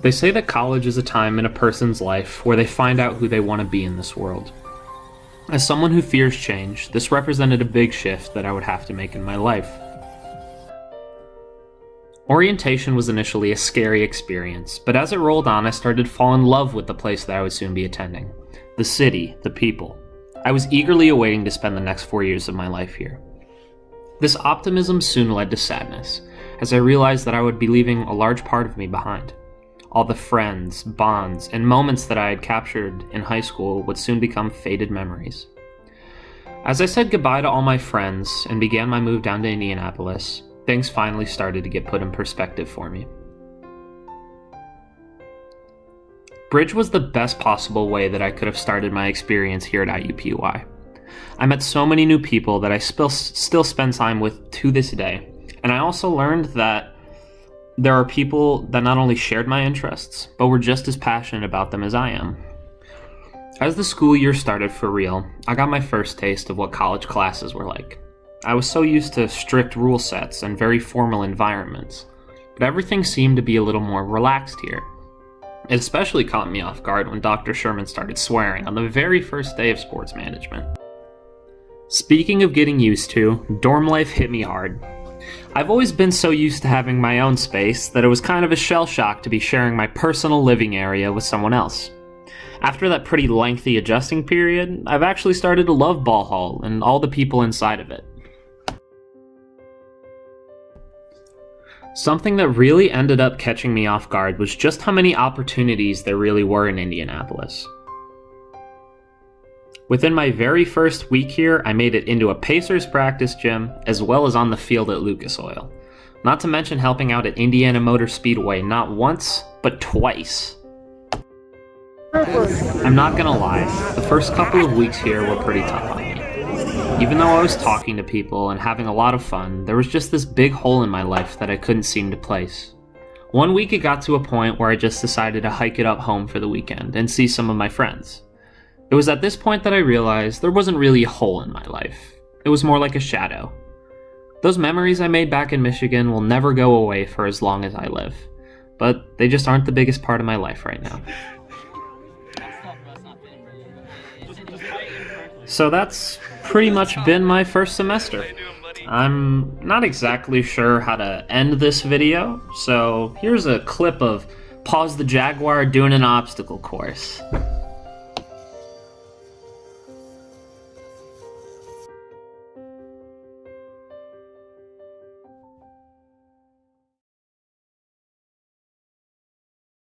They say that college is a time in a person's life where they find out who they want to be in this world. As someone who fears change, this represented a big shift that I would have to make in my life. Orientation was initially a scary experience, but as it rolled on, I started to fall in love with the place that I would soon be attending. The city, the people. I was eagerly awaiting to spend the next 4 years of my life here. This optimism soon led to sadness, as I realized that I would be leaving a large part of me behind. All the friends, bonds, and moments that I had captured in high school would soon become faded memories. As I said goodbye to all my friends and began my move down to Indianapolis, things finally started to get put in perspective for me. Bridge was the best possible way that I could have started my experience here at IUPUI. I met so many new people that I still spend time with to this day, and I also learned that there are people that not only shared my interests, but were just as passionate about them as I am. As the school year started for real, I got my first taste of what college classes were like. I was so used to strict rule sets and very formal environments, but everything seemed to be a little more relaxed here. It especially caught me off guard when Dr. Sherman started swearing on the very first day of sports management. Speaking of getting used to, dorm life hit me hard. I've always been so used to having my own space that it was kind of a shell shock to be sharing my personal living area with someone else. After that pretty lengthy adjusting period, I've actually started to love Ball Hall and all the people inside of it. Something that really ended up catching me off guard was just how many opportunities there really were in Indianapolis. Within my very first week here, I made it into a Pacers practice gym, as well as on the field at Lucas Oil. Not to mention helping out at Indiana Motor Speedway not once, but twice. I'm not gonna lie, the first couple of weeks here were pretty tough on me. Even though I was talking to people and having a lot of fun, there was just this big hole in my life that I couldn't seem to place. One week it got to a point where I just decided to hike it up home for the weekend and see some of my friends. It was at this point that I realized there wasn't really a hole in my life. It was more like a shadow. Those memories I made back in Michigan will never go away for as long as I live, but they just aren't the biggest part of my life right now. So that's pretty much been my first semester. I'm not exactly sure how to end this video, so here's a clip of Pause the Jaguar doing an obstacle course.